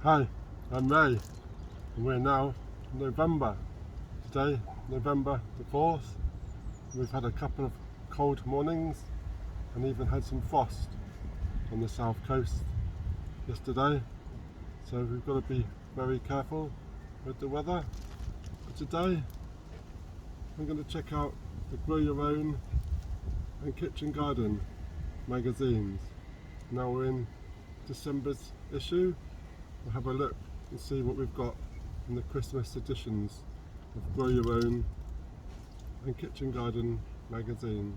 Hi, I'm Ray, and we're now in November. Today, November the 4th. We've had a couple of cold mornings and even had some frost on the south coast yesterday. So we've got to be very careful with the weather. But today, I'm going to check out the Grow Your Own and Kitchen Garden magazines. Now we're in December's issue. We'll have a look and see what we've got in the Christmas editions of Grow Your Own and Kitchen Garden magazine.